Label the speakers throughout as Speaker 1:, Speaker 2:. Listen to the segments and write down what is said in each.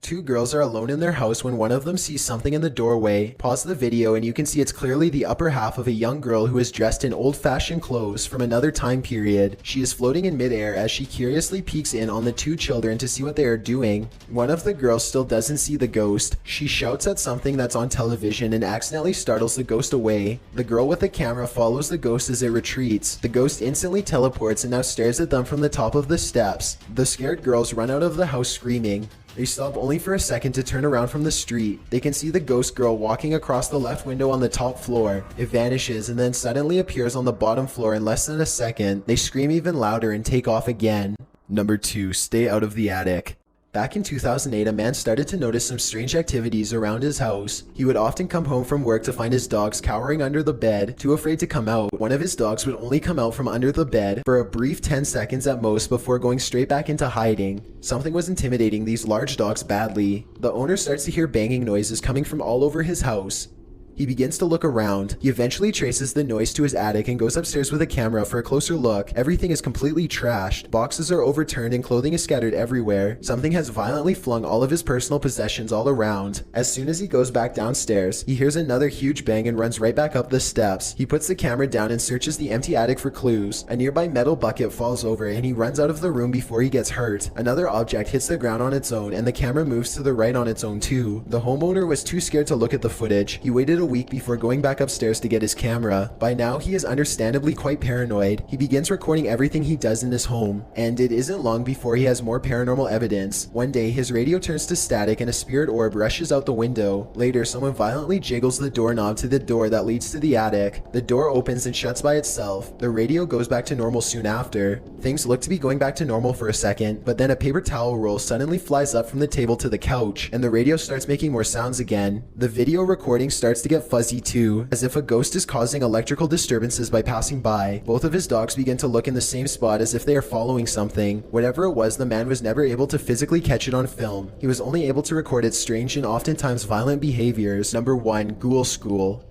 Speaker 1: Two girls are alone in their house when one of them sees something in the doorway. Pause the video and you can see it's clearly the upper half of a young girl who is dressed in old-fashioned clothes from another time period. She is floating in midair as she curiously peeks in on the two children to see what they are doing. One of the girls still doesn't see the ghost. She shouts at something that's on television and accidentally startles the ghost away. The girl with the camera follows the ghost as it retreats. The ghost instantly teleports and now stares at them from the top of the steps. The scared girls run out of the house screaming. They stop only for a second to turn around from the street. They can see the ghost girl walking across the left window on the top floor. It vanishes and then suddenly appears on the bottom floor in less than a second. They scream even louder and take off again. Number 2. Stay out of the attic. Back in 2008, a man started to notice some strange activities around his house. He would often come home from work to find his dogs cowering under the bed, too afraid to come out. One of his dogs would only come out from under the bed for a brief 10 seconds at most before going straight back into hiding. Something was intimidating these large dogs badly. The owner starts to hear banging noises coming from all over his house. He begins to look around. He eventually traces the noise to his attic and goes upstairs with a camera for a closer look. Everything is completely trashed. Boxes are overturned and clothing is scattered everywhere. Something has violently flung all of his personal possessions all around. As soon as he goes back downstairs, he hears another huge bang and runs right back up the steps. He puts the camera down and searches the empty attic for clues. A nearby metal bucket falls over and he runs out of the room before he gets hurt. Another object hits the ground on its own and the camera moves to the right on its own too. The homeowner was too scared to look at the footage. He waited a week before going back upstairs to get his camera. By now, he is understandably quite paranoid. He begins recording everything he does in his home, and it isn't long before he has more paranormal evidence. One day, his radio turns to static and a spirit orb rushes out the window. Later, someone violently jiggles the doorknob to the door that leads to the attic. The door opens and shuts by itself. The radio goes back to normal soon after. Things look to be going back to normal for a second, but then a paper towel roll suddenly flies up from the table to the couch, and the radio starts making more sounds again. The video recording starts to get fuzzy too, as if a ghost is causing electrical disturbances by passing by. Both of his dogs begin to look in the same spot as if they are following something. Whatever it was, the man was never able to physically catch it on film. He was only able to record its strange and oftentimes violent behaviors. Number 1. Ghoul School.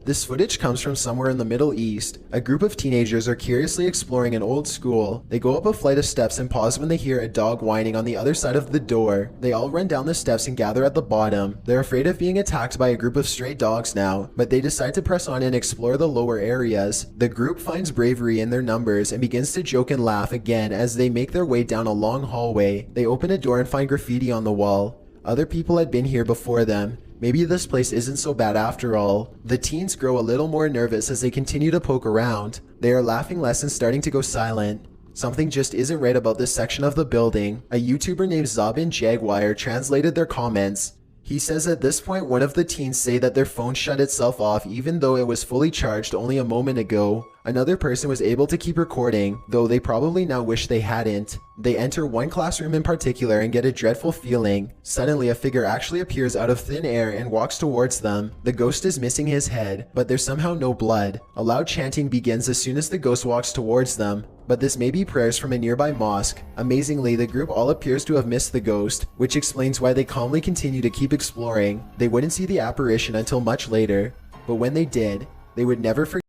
Speaker 1: This footage comes from somewhere in the Middle East. A group of teenagers are curiously exploring an old school. They go up a flight of steps and pause when they hear a dog whining on the other side of the door. They all run down the steps and gather at the bottom. They're afraid of being attacked by a group of stray dogs now, but they decide to press on and explore the lower areas. The group finds bravery in their numbers and begins to joke and laugh again as they make their way down a long hallway. They open a door and find graffiti on the wall. Other people had been here before them. Maybe this place isn't so bad after all. The teens grow a little more nervous as they continue to poke around. They are laughing less and starting to go silent. Something just isn't right about this section of the building. A YouTuber named Zabin Jaguar translated their comments. He says at this point one of the teens say that their phone shut itself off even though it was fully charged only a moment ago. Another person was able to keep recording, though they probably now wish they hadn't. They enter one classroom in particular and get a dreadful feeling. Suddenly a figure actually appears out of thin air and walks towards them. The ghost is missing his head, but there's somehow no blood. A loud chanting begins as soon as the ghost walks towards them, but this may be prayers from a nearby mosque. Amazingly, the group all appears to have missed the ghost, which explains why they calmly continue to keep exploring. They wouldn't see the apparition until much later, but when they did, they would never forget.